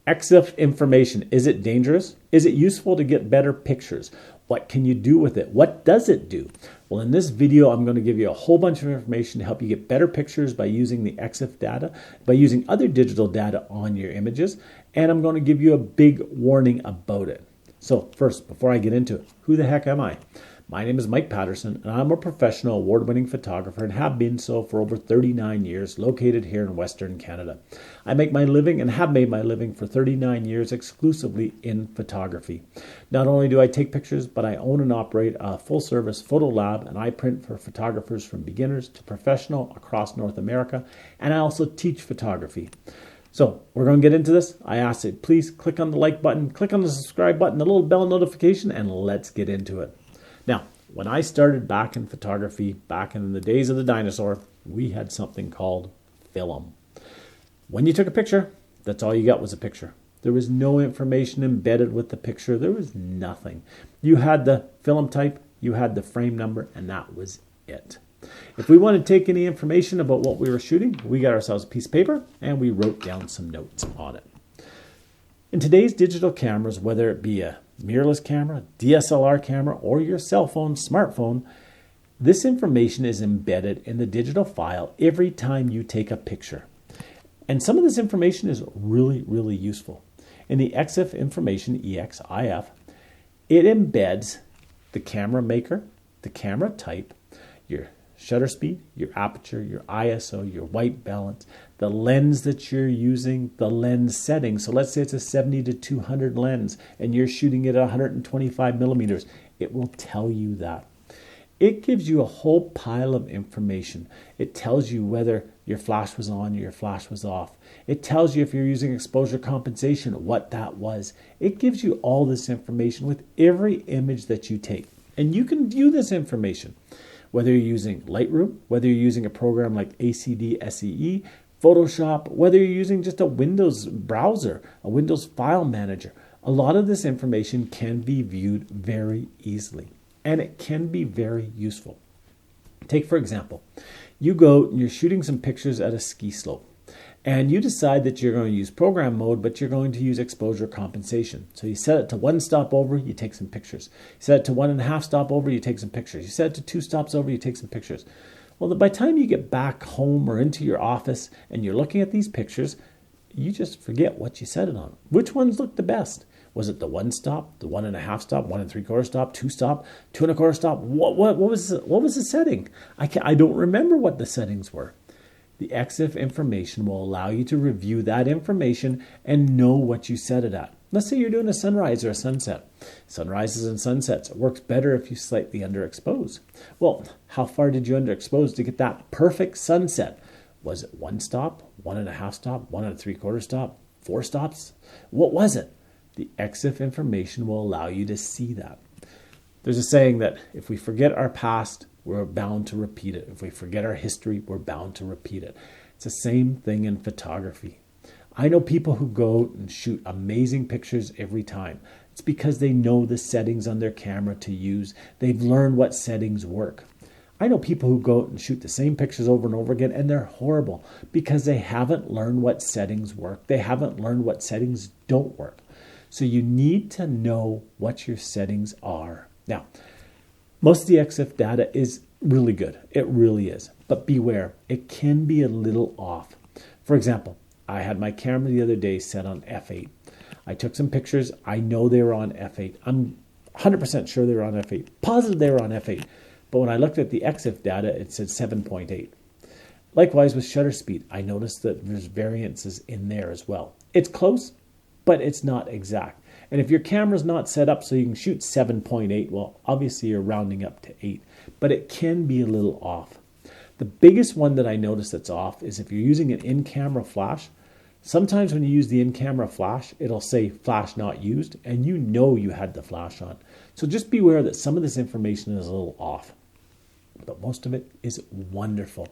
EXIF information, is it dangerous? Is it useful to get better pictures? What can you do with it? What does it do? Well, in this video, I'm going to give you a whole bunch of information to help you get better pictures by using the EXIF data, by using other digital data on your images, and I'm going to give you a big warning about it. So first, before I get into it, who the heck am I? My name is Mike Patterson, and I'm a professional award-winning photographer and have been so for over 39 years, located here in Western Canada. I make my living and have made my living for 39 years exclusively in photography. Not only do I take pictures, but I own and operate a full-service photo lab, and I print for photographers from beginners to professional across North America, and I also teach photography. So we're going to get into this. I ask that please click on the like button, click on the subscribe button, the little bell notification, and let's get into it. Now, when I started back in photography, back in the days of the dinosaur, we had something called film. When you took a picture, that's all you got was a picture. There was no information embedded with the picture. There was nothing. You had the film type, you had the frame number, and that was it. If we wanted to take any information about what we were shooting, we got ourselves a piece of paper and we wrote down some notes on it. In today's digital cameras, whether it be a mirrorless camera, DSLR camera, or your cell phone, smartphone, this information is embedded in the digital file every time you take a picture. And some of this information is really, really useful. In the EXIF information, EXIF, it embeds the camera maker, the camera type, your shutter speed, your aperture, your ISO, your white balance, the lens that you're using, the lens setting. So let's say it's a 70 to 200 lens and you're shooting it at 125 millimeters. It will tell you that. It gives you a whole pile of information. It tells you whether your flash was on or your flash was off. It tells you if you're using exposure compensation, what that was. It gives you all this information with every image that you take. And you can view this information. Whether you're using Lightroom, whether you're using a program like ACD SEE, Photoshop, whether you're using just a Windows browser, a Windows file manager, a lot of this information can be viewed very easily, and it can be very useful. Take, for example, you go and you're shooting some pictures at a ski slope. And you decide that you're going to use program mode, but you're going to use exposure compensation. So you set it to 1 stop over, you take some pictures. You set it to 1.5 stop over, you take some pictures. You set it to 2 stops over, you take some pictures. Well, by the time you get back home or into your office and you're looking at these pictures, you just forget what you set it on. Which ones look the best? Was it the 1 stop, the 1.5 stop, 1 3/4 stop, 2 stop, 2 1/4 stop? What was the setting? I don't remember what the settings were. The EXIF information will allow you to review that information and know what you set it at. Let's say you're doing a sunrise or a sunset. Sunrises and sunsets, it works better if you slightly underexpose. Well, how far did you underexpose to get that perfect sunset? Was it 1 stop, 1.5 stop, 1 3/4 stop, 4 stops? What was it? The EXIF information will allow you to see that. There's a saying that if we forget our past, we're bound to repeat it. If we forget our history, we're bound to repeat it. It's the same thing in photography. I know people who go and shoot amazing pictures every time. It's because they know the settings on their camera to use. They've learned what settings work. I know people who go and shoot the same pictures over and over again, and they're horrible because they haven't learned what settings work. They haven't learned what settings don't work. So you need to know what your settings are. Now, most of the EXIF data is really good. It really is. But beware, it can be a little off. For example, I had my camera the other day set on f8. I took some pictures. I know they were on f8. I'm 100% sure they were on f8. Positive they were on f8. But when I looked at the EXIF data, it said 7.8. Likewise with shutter speed, I noticed that there's variances in there as well. It's close, but it's not exact. And if your camera's not set up so you can shoot 7.8, well, obviously you're rounding up to 8, but it can be a little off. The biggest one that I notice that's off is if you're using an in-camera flash. Sometimes when you use the in-camera flash, it'll say flash not used, and you know you had the flash on. So just beware that some of this information is a little off. But most of it is wonderful,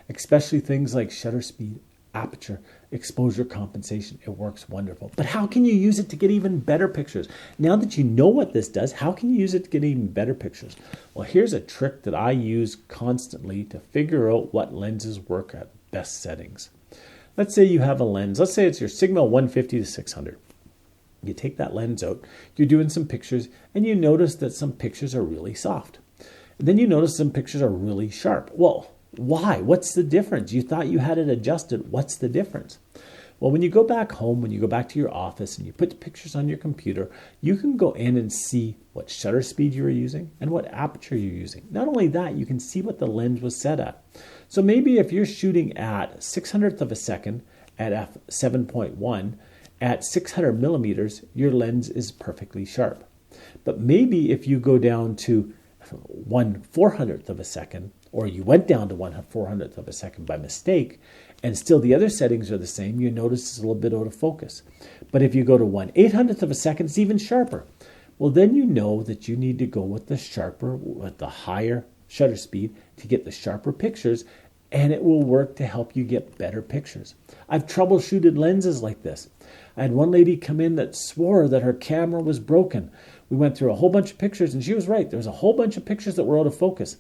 especially things like shutter speed, aperture, exposure compensation. It works wonderful. But how can you use it to get even better pictures? Now that you know what this does, how can you use it to get even better pictures? Well, here's a trick that I use constantly to figure out what lenses work at best settings. Let's say you have a lens. Let's say it's your Sigma 150 to 600. You take that lens out, you're doing some pictures, and you notice that some pictures are really soft. And then you notice some pictures are really sharp. Well, why? What's the difference? You thought you had it adjusted. What's the difference? Well, when you go back home, when you go back to your office and you put the pictures on your computer, you can go in and see what shutter speed you were using and what aperture you're using. Not only that, you can see what the lens was set at. So maybe if you're shooting at 600th of a second at f7.1, at 600 millimeters, your lens is perfectly sharp. But maybe if you go down to 1/400th of a second, or you went down to 1/400th of a second by mistake, and still the other settings are the same, you notice it's a little bit out of focus. But if you go to 1/800th of a second, it's even sharper. Well, then you know that you need to go with the higher shutter speed to get the sharper pictures, and it will work to help you get better pictures. I've troubleshooted lenses like this. I had one lady come in that swore that her camera was broken. We went through a whole bunch of pictures, and she was right. There was a whole bunch of pictures that were out of focus.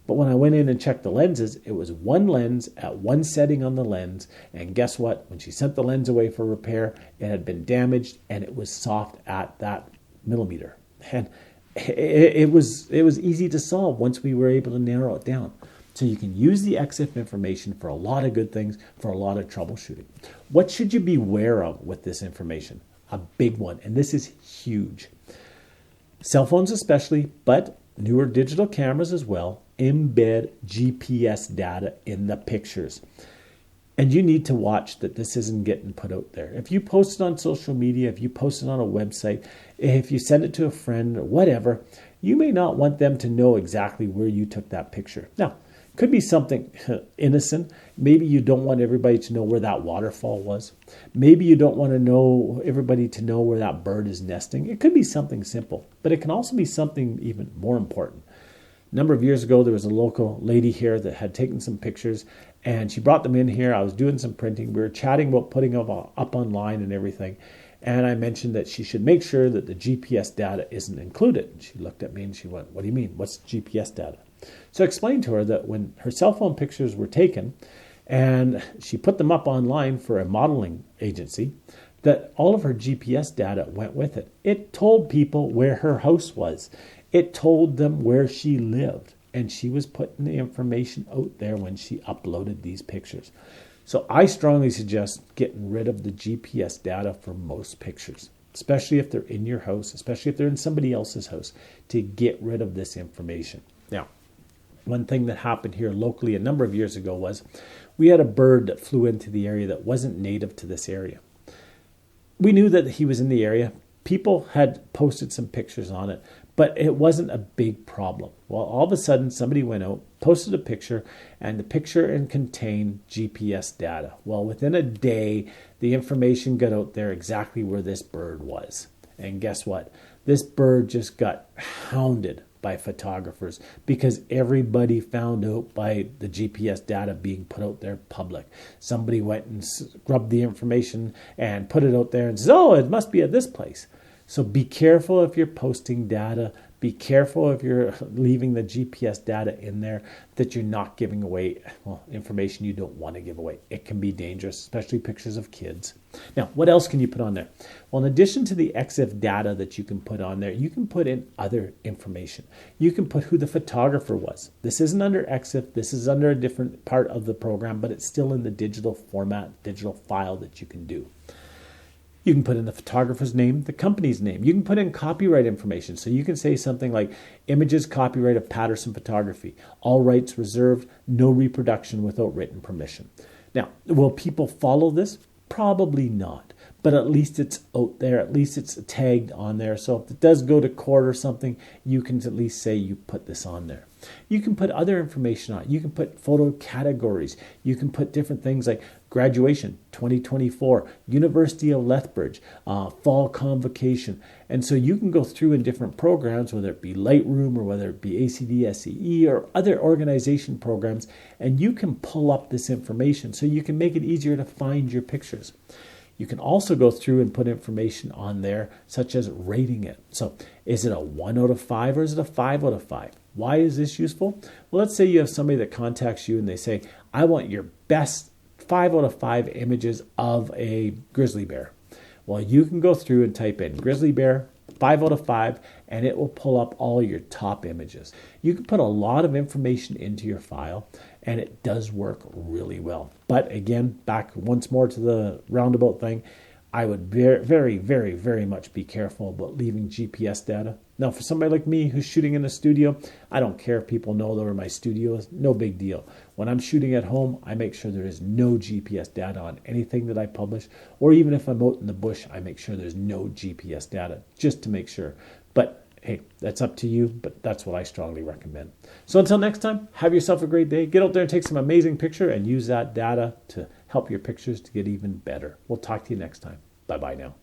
But when I went in and checked the lenses, it was one lens at one setting on the lens. And guess what? When she sent the lens away for repair, it had been damaged, and it was soft at that millimeter. And it was easy to solve once we were able to narrow it down. So you can use the EXIF information for a lot of good things, for a lot of troubleshooting. What should you be aware of with this information? A big one, and this is huge. Cell phones especially, but newer digital cameras as well, embed GPS data in the pictures. And you need to watch that this isn't getting put out there. If you post it on social media, if you post it on a website, if you send it to a friend or whatever, you may not want them to know exactly where you took that picture. Now, could be something innocent. Maybe you don't want everybody to know where that waterfall was. Maybe you don't want everybody to know where that bird is nesting. It could be something simple, but it can also be something even more important. A number of years ago, there was a local lady here that had taken some pictures, and she brought them in here. I was doing some printing. We were chatting about putting them up online and everything. And I mentioned that she should make sure that the GPS data isn't included. And she looked at me and she went, "What do you mean? What's GPS data?" So I explained to her that when her cell phone pictures were taken and she put them up online for a modeling agency, that all of her GPS data went with it. It told people where her house was. It told them where she lived. And she was putting the information out there when she uploaded these pictures. So I strongly suggest getting rid of the GPS data for most pictures, especially if they're in your house, especially if they're in somebody else's house, to get rid of this information. Now, one thing that happened here locally a number of years ago was we had a bird that flew into the area that wasn't native to this area. We knew that he was in the area. People had posted some pictures on it, but it wasn't a big problem. Well, all of a sudden, somebody went out, posted a picture, and the picture contained GPS data. Well, within a day, the information got out there exactly where this bird was. And guess what? This bird just got hounded by photographers because everybody found out by the GPS data being put out there public. Somebody went and scrubbed the information and put it out there and says, "Oh, it must be at this place." So be careful if you're posting data. Be careful if you're leaving the GPS data in there, that you're not giving away information you don't want to give away. It can be dangerous, especially pictures of kids. Now, what else can you put on there? Well, in addition to the EXIF data that you can put on there, you can put in other information. You can put who the photographer was. This isn't under EXIF. This is under a different part of the program, but it's still in the digital format, digital file that you can do. You can put in the photographer's name, the company's name. You can put in copyright information. So you can say something like, images copyright of Patterson Photography. All rights reserved, no reproduction without written permission. Now, will people follow this? Probably not. But at least it's out there. At least it's tagged on there. So if it does go to court or something, you can at least say you put this on there. You can put other information on it. You can put photo categories. You can put different things like graduation 2024, University of Lethbridge, fall convocation. And so you can go through in different programs, whether it be Lightroom or whether it be ACD-SCE or other organization programs, and you can pull up this information so you can make it easier to find your pictures. You can also go through and put information on there, such as rating it. So is it a 1 out of 5 or is it a 5 out of 5? Why is this useful? Well, let's say you have somebody that contacts you and they say, "I want your best 5 out of 5 images of a grizzly bear. Well, you can go through and type in grizzly bear 5 out of 5, and it will pull up all your top images. You can put a lot of information into your file, and it does work really well. But again, back once more to the roundabout thing, I would very much be careful about leaving GPS data. Now, for somebody like me who's shooting in a studio, I don't care if people know where my studio is. No big deal. When I'm shooting at home, I make sure there is no GPS data on anything that I publish. Or even if I'm out in the bush, I make sure there's no GPS data, just to make sure. But hey, that's up to you, but that's what I strongly recommend. So until next time, have yourself a great day. Get out there and take some amazing picture and use that data to help your pictures to get even better. We'll talk to you next time. Bye-bye now.